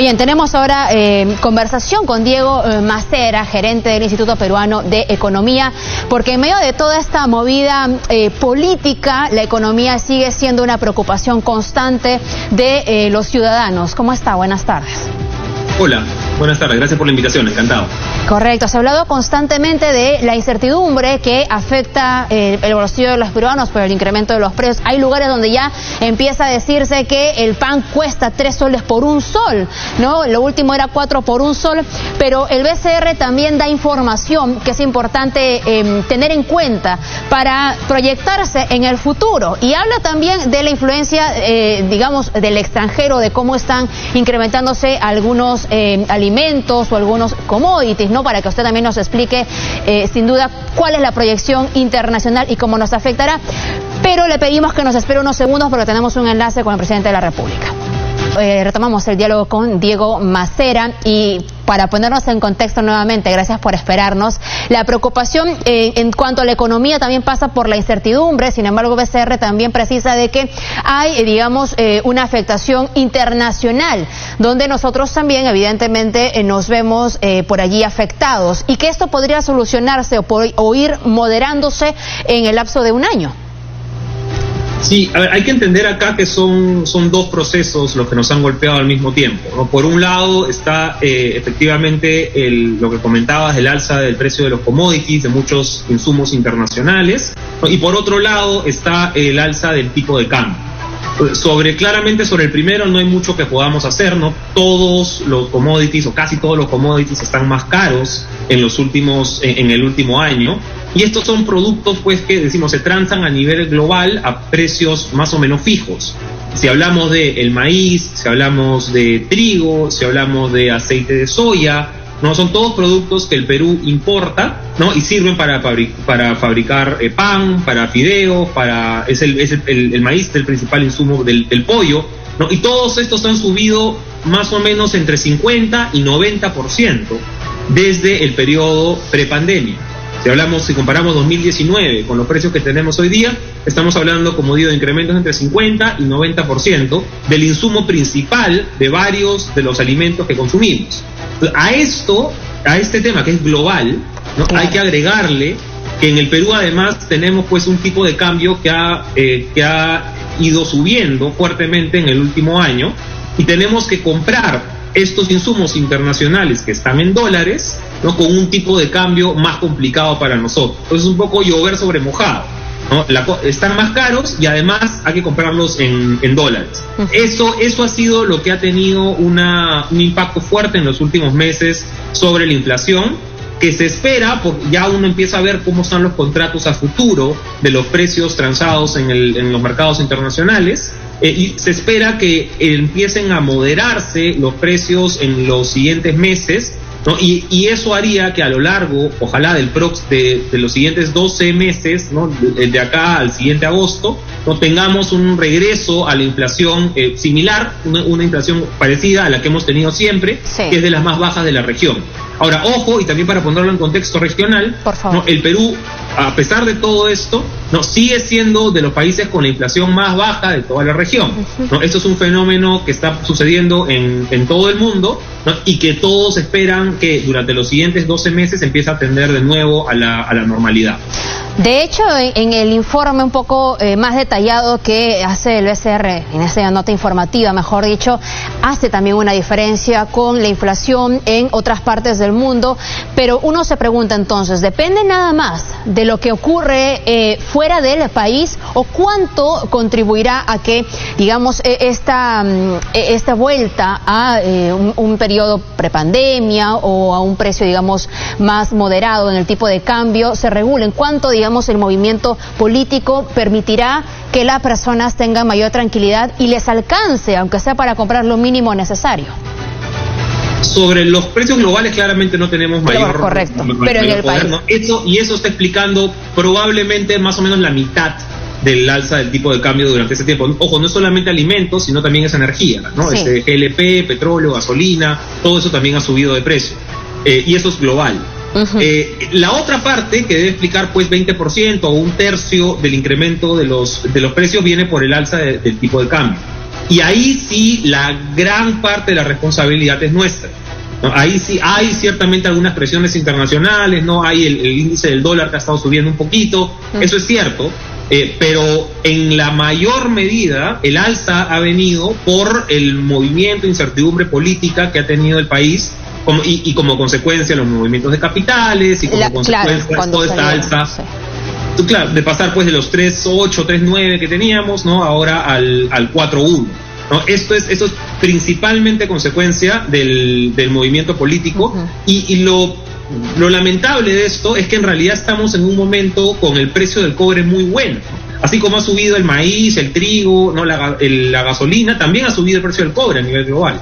Muy bien, tenemos ahora conversación con Diego Macera, gerente del Instituto Peruano de Economía, porque en medio de toda esta movida política, la economía sigue siendo una preocupación constante de los ciudadanos. ¿Cómo está? Buenas tardes. Hola, buenas tardes, gracias por la invitación, encantado. Correcto, se ha hablado constantemente de la incertidumbre que afecta el bolsillo de los peruanos por el incremento de los precios. Hay lugares donde ya empieza a decirse que el pan cuesta 3 soles por 1 sol, ¿no? Lo último era 4 por 1 sol, pero el BCR también da información que es importante tener en cuenta para proyectarse en el futuro. Y habla también de la influencia, digamos, del extranjero, de cómo están incrementándose algunos alimentos o algunos commodities, ¿no? Para que usted también nos explique, sin duda, cuál es la proyección internacional y cómo nos afectará. Pero le pedimos que nos espere unos segundos porque tenemos un enlace con el presidente de la República. Retomamos el diálogo con Diego Macera y para ponernos en contexto nuevamente, gracias por esperarnos, la preocupación en cuanto a la economía también pasa por la incertidumbre. Sin embargo, BCR también precisa de que hay, digamos, una afectación internacional, donde nosotros también evidentemente nos vemos por allí afectados y que esto podría solucionarse o ir moderándose en el lapso de un año. Sí, a ver, hay que entender acá que son dos procesos los que nos han golpeado al mismo tiempo, ¿no? Por un lado está efectivamente lo que comentabas, el alza del precio de los commodities, de muchos insumos internacionales, ¿no? Y por otro lado está el alza del tipo de cambio. Claramente sobre el primero no hay mucho que podamos hacer, ¿no? Todos los commodities o casi todos los commodities están más caros en el último año. Y estos son productos, pues, que decimos se transan a nivel global a precios más o menos fijos. Si hablamos de el maíz, si hablamos de trigo, si hablamos de aceite de soya, ¿no? Son todos productos que el Perú importa, ¿no? Y sirven para fabricar pan, para fideos, el maíz es el principal insumo del pollo, ¿no? Y todos estos han subido más o menos entre 50 y 90% desde el periodo prepandemia. Si comparamos 2019 con los precios que tenemos hoy día, estamos hablando, como digo, de incrementos entre 50 y 90% del insumo principal de varios de los alimentos que consumimos. A este tema que es global, ¿no? Hay que agregarle que en el Perú además tenemos pues un tipo de cambio que ha ido subiendo fuertemente en el último año y tenemos que comprar estos insumos internacionales que están en dólares, ¿no? Con un tipo de cambio más complicado para nosotros. Entonces es un poco llover sobre mojado, ¿no? Están más caros y además hay que comprarlos en dólares. Eso ha sido lo que ha tenido un impacto fuerte en los últimos meses sobre la inflación, que se espera, porque ya uno empieza a ver cómo están los contratos a futuro de los precios transados en los mercados internacionales, y se espera que empiecen a moderarse los precios en los siguientes meses, ¿no? Y eso haría que a lo largo, ojalá de los siguientes 12 meses, ¿no? De acá al siguiente agosto, no tengamos un regreso a la inflación similar, una inflación parecida a la que hemos tenido siempre, sí, que es de las más bajas de la región. Ahora, ojo, y también para ponerlo en contexto regional, por favor, ¿no? El Perú, a pesar de todo esto, no sigue siendo de los países con la inflación más baja de toda la región, ¿no? Esto es un fenómeno que está sucediendo en todo el mundo, ¿no? Y que todos esperan que durante los siguientes 12 meses empiece a tender de nuevo a la normalidad. De hecho, en el informe un poco más detallado que hace el BCR, en esa nota informativa, mejor dicho, hace también una diferencia con la inflación en otras partes del mundo, pero uno se pregunta entonces, ¿depende nada más de lo que ocurre fuera del país o cuánto contribuirá a que, digamos, esta vuelta a un periodo prepandemia o a un precio, digamos, más moderado en el tipo de cambio se regule? ¿En cuánto, digamos, el movimiento político permitirá que las personas tengan mayor tranquilidad y les alcance, aunque sea para comprar lo mínimo necesario? Sobre los precios globales claramente no tenemos mayor pero en el país, ¿no? Eso está explicando probablemente más o menos la mitad del alza del tipo de cambio durante ese tiempo. Ojo, no es solamente alimentos, sino también es energía, ¿no? Sí. GLP, petróleo, gasolina, todo eso también ha subido de precio. Y eso es global. La otra parte que debe explicar pues 20% o un tercio del incremento de los precios viene por el alza del tipo de cambio. Y ahí sí la gran parte de la responsabilidad es nuestra, ¿no? Ahí sí hay ciertamente algunas presiones internacionales, ¿no? Hay el índice del dólar que ha estado subiendo un poquito, eso es cierto, pero en la mayor medida el alza ha venido por el movimiento, incertidumbre política que ha tenido el país, y como consecuencia los movimientos de capitales y como consecuencia toda esta alza. Sí. Claro, de pasar pues de los 3.8, 3.9 que teníamos, ¿no? Ahora al 4.1. ¿No? Esto es principalmente consecuencia del movimiento político, y lo lamentable de esto es que en realidad estamos en un momento con el precio del cobre muy bueno. Así como ha subido el maíz, el trigo, ¿no? la gasolina, también ha subido el precio del cobre a nivel global.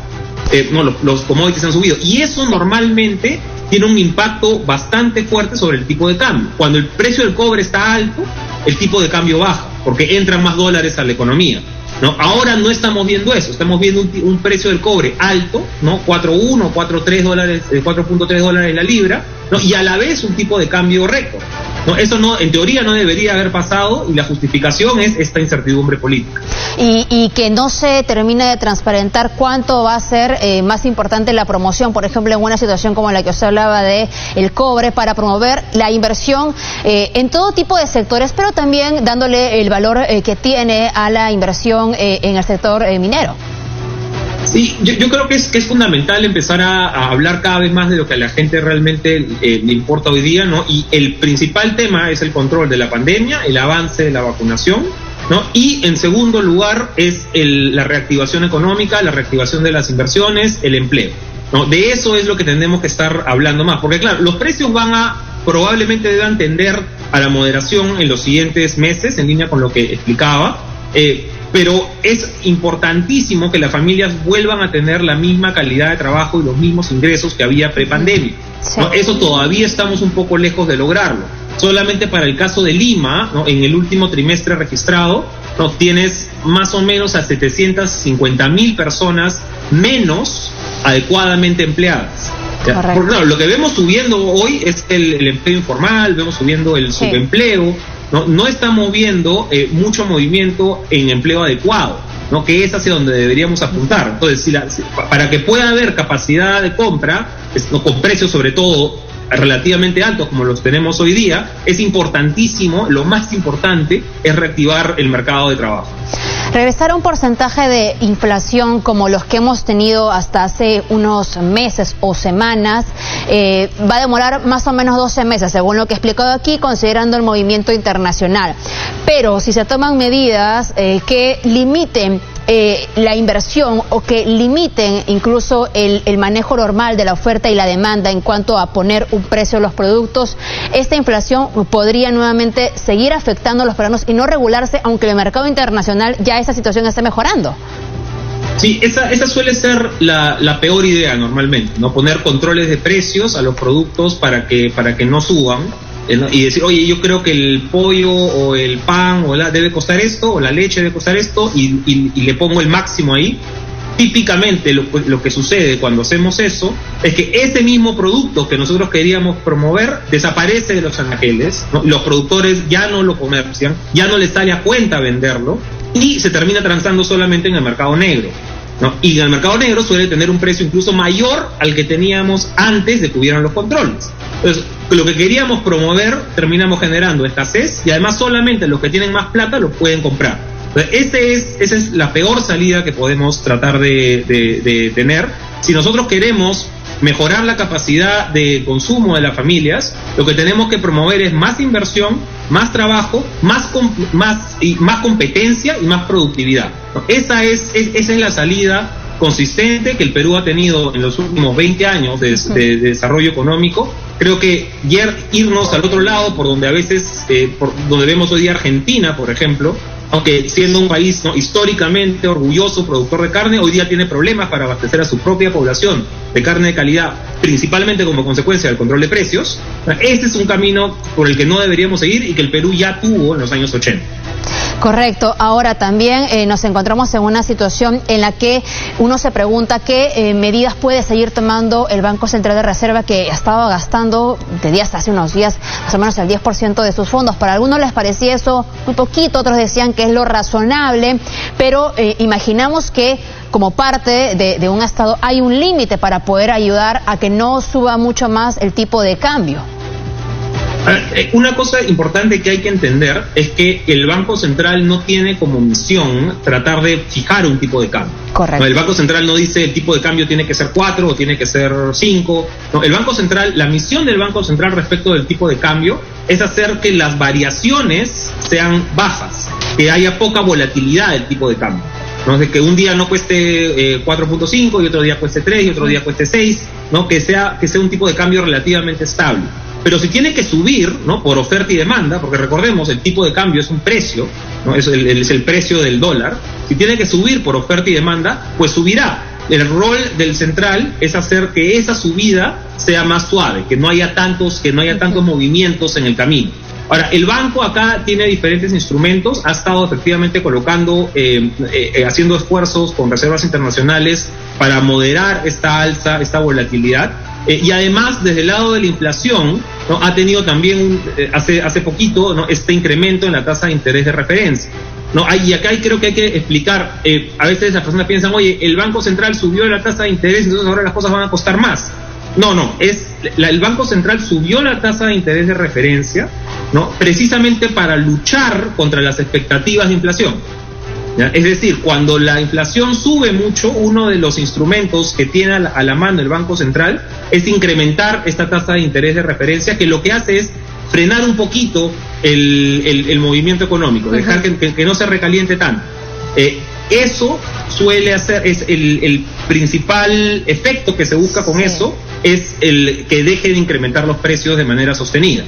Los commodities han subido, y eso normalmente tiene un impacto bastante fuerte sobre el tipo de cambio. Cuando el precio del cobre está alto, el tipo de cambio baja, porque entran más dólares a la economía, ¿no? Ahora no estamos viendo eso, estamos viendo un precio del cobre alto, ¿no? 4.1, 4.3 dólares, 4.3 dólares la libra, ¿no? Y a la vez un tipo de cambio récord, ¿no? Eso no, en teoría no debería haber pasado, y la justificación es esta incertidumbre política. Y que no se termina de transparentar cuánto va a ser más importante la promoción, por ejemplo, en una situación como la que usted hablaba de el cobre, para promover la inversión en todo tipo de sectores, pero también dándole el valor que tiene a la inversión en el sector minero. Sí, yo creo que es fundamental empezar a hablar cada vez más de lo que a la gente realmente le importa hoy día, ¿no? Y el principal tema es el control de la pandemia, el avance de la vacunación, ¿no? Y en segundo lugar es la reactivación económica, la reactivación de las inversiones, el empleo, ¿no? De eso es lo que tenemos que estar hablando más, porque claro, los precios probablemente deban tender a la moderación en los siguientes meses, en línea con lo que explicaba, pero es importantísimo que las familias vuelvan a tener la misma calidad de trabajo y los mismos ingresos que había prepandemia, ¿no? Eso todavía estamos un poco lejos de lograrlo. Solamente para el caso de Lima, ¿no? En el último trimestre registrado, ¿no? Tienes más o menos a 750.000 personas menos adecuadamente empleadas. Porque claro, lo que vemos subiendo hoy es el empleo informal, vemos subiendo el subempleo, no estamos viendo mucho movimiento en empleo adecuado, ¿no? Que es hacia donde deberíamos apuntar. Entonces, para que pueda haber capacidad de compra, ¿no? Con precios sobre todo relativamente altos como los tenemos hoy día, es importantísimo, lo más importante es reactivar el mercado de trabajo. Regresar a un porcentaje de inflación como los que hemos tenido hasta hace unos meses o semanas va a demorar más o menos 12 meses, según lo que he explicado aquí, considerando el movimiento internacional. Pero si se toman medidas que limiten la inversión o que limiten incluso el manejo normal de la oferta y la demanda en cuanto a poner un precio a los productos, esta inflación podría nuevamente seguir afectando a los peruanos y no regularse, aunque en el mercado internacional ya esa situación esté mejorando. Sí, esa suele ser la peor idea normalmente, ¿no? Poner controles de precios a los productos para que no suban, y decir, oye, yo creo que el pollo o el pan debe costar esto, o la leche debe costar esto, y le pongo el máximo ahí. Típicamente lo que sucede cuando hacemos eso es que ese mismo producto que nosotros queríamos promover desaparece de los anaqueles, ¿no? Los productores ya no lo comercian, ya no les sale a cuenta venderlo, y se termina transando solamente en el mercado negro, ¿no? Y en el mercado negro suele tener un precio incluso mayor al que teníamos antes de que hubieran los controles. Entonces, lo que queríamos promover terminamos generando escasez, y además solamente los que tienen más plata lo pueden comprar. Entonces, esa es la peor salida que podemos tratar de tener. Si nosotros queremos mejorar la capacidad de consumo de las familias, lo que tenemos que promover es más inversión, más trabajo, más competencia y más productividad. Esa es la salida consistente que el Perú ha tenido en los últimos 20 años de desarrollo económico. Creo que irnos al otro lado, por donde a veces, por donde vemos hoy día Argentina, por ejemplo, aunque siendo un país, ¿no?, históricamente orgulloso, productor de carne, hoy día tiene problemas para abastecer a su propia población de carne de calidad, principalmente como consecuencia del control de precios. Este es un camino por el que no deberíamos seguir y que el Perú ya tuvo en los años 80. Correcto. Ahora también nos encontramos en una situación en la que uno se pregunta qué medidas puede seguir tomando el Banco Central de Reserva, que estaba gastando hace unos días más o menos el 10% de sus fondos. Para algunos les parecía eso muy poquito, otros decían que es lo razonable, pero imaginamos que como parte de un Estado hay un límite para poder ayudar a que no suba mucho más el tipo de cambio. Una cosa importante que hay que entender es que el Banco Central no tiene como misión tratar de fijar un tipo de cambio. Correcto. No, el Banco Central no dice el tipo de cambio tiene que ser 4 o tiene que ser 5. No, el Banco Central, la misión del Banco Central respecto del tipo de cambio es hacer que las variaciones sean bajas, que haya poca volatilidad del tipo de cambio. ¿No? De que un día no cueste 4.5 y otro día cueste 3 y otro día cueste 6, ¿no? Que sea un tipo de cambio relativamente estable. Pero si tiene que subir, ¿no? Por oferta y demanda, porque recordemos, el tipo de cambio es un precio, ¿no? Es el precio del dólar. Si tiene que subir por oferta y demanda, pues subirá. El rol del central es hacer que esa subida sea más suave, que no haya tantos movimientos en el camino. Ahora, el banco acá tiene diferentes instrumentos, ha estado efectivamente colocando, haciendo esfuerzos con reservas internacionales para moderar esta alza, esta volatilidad. Y además, desde el lado de la inflación, ¿no? Ha tenido también hace poquito, ¿no? Este incremento en la tasa de interés de referencia, ¿no? Y acá creo que hay que explicar, a veces las personas piensan, oye, el Banco Central subió la tasa de interés, entonces ahora las cosas van a costar más. No, el Banco Central subió la tasa de interés de referencia, ¿no? Precisamente para luchar contra las expectativas de inflación. ¿Ya? Es decir, cuando la inflación sube mucho, uno de los instrumentos que tiene a la mano el Banco Central es incrementar esta tasa de interés de referencia, que lo que hace es frenar un poquito el movimiento económico, dejar que no se recaliente tanto. Eso suele hacer, es el principal efecto que se busca con eso, es el que deje de incrementar los precios de manera sostenida.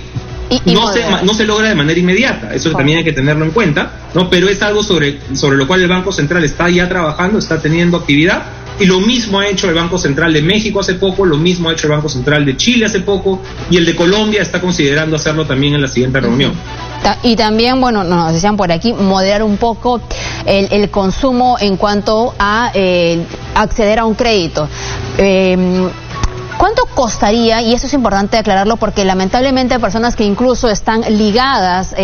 No se logra de manera inmediata, eso también hay que tenerlo en cuenta, ¿no? Pero es algo sobre lo cual el Banco Central está ya trabajando, está teniendo actividad, y lo mismo ha hecho el Banco Central de México hace poco, lo mismo ha hecho el Banco Central de Chile hace poco, y el de Colombia está considerando hacerlo también en la siguiente reunión. Y también, bueno, nos decían por aquí, moderar un poco el consumo en cuanto a acceder a un crédito. ¿Cuánto costaría? Y eso es importante aclararlo porque lamentablemente personas que incluso están ligadas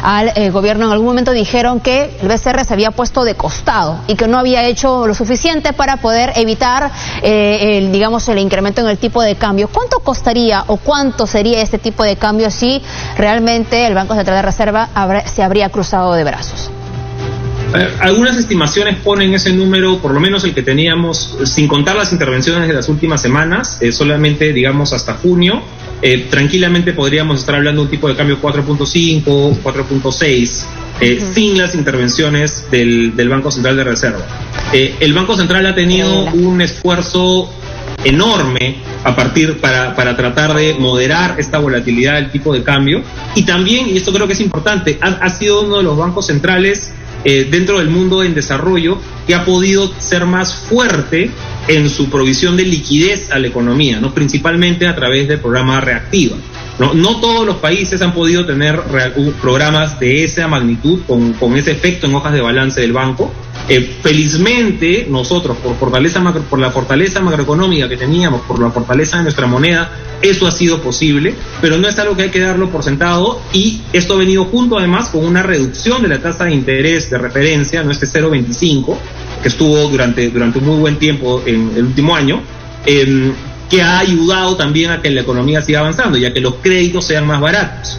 al gobierno en algún momento dijeron que el BCR se había puesto de costado y que no había hecho lo suficiente para poder evitar, digamos, el incremento en el tipo de cambio. ¿Cuánto costaría o cuánto sería este tipo de cambio si realmente el Banco Central de Reserva se habría cruzado de brazos? Algunas estimaciones ponen ese número, por lo menos el que teníamos, sin contar las intervenciones de las últimas semanas, solamente digamos hasta junio, tranquilamente podríamos estar hablando de un tipo de cambio 4.5, 4.6, sin las intervenciones del Banco Central de Reserva. El Banco Central ha tenido un esfuerzo enorme para tratar de moderar esta volatilidad del tipo de cambio, y también, y esto creo que es importante, ha sido uno de los bancos centrales dentro del mundo en desarrollo que ha podido ser más fuerte en su provisión de liquidez a la economía, ¿no? Principalmente a través del programa Reactiva. No todos los países han podido tener programas de esa magnitud con ese efecto en hojas de balance del banco. Felizmente nosotros, por la fortaleza macroeconómica que teníamos, por la fortaleza de nuestra moneda, eso ha sido posible, pero no es algo que hay que darlo por sentado, y esto ha venido junto además con una reducción de la tasa de interés de referencia, no, este 0.25, que estuvo durante un muy buen tiempo en el último año, que ha ayudado también a que la economía siga avanzando y a que los créditos sean más baratos.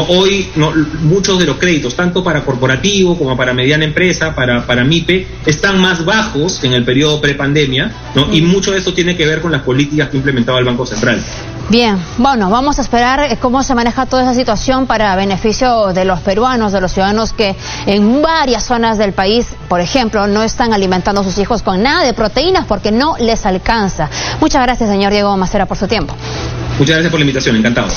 Hoy muchos de los créditos, tanto para corporativo como para mediana empresa, para MIPE, están más bajos que en el periodo prepandemia, y mucho de eso tiene que ver con las políticas que ha implementado el Banco Central. Bien, bueno, vamos a esperar cómo se maneja toda esa situación para beneficio de los peruanos, de los ciudadanos que en varias zonas del país, por ejemplo, no están alimentando a sus hijos con nada de proteínas porque no les alcanza. Muchas gracias, señor Diego Macera, por su tiempo. Muchas gracias por la invitación, encantado.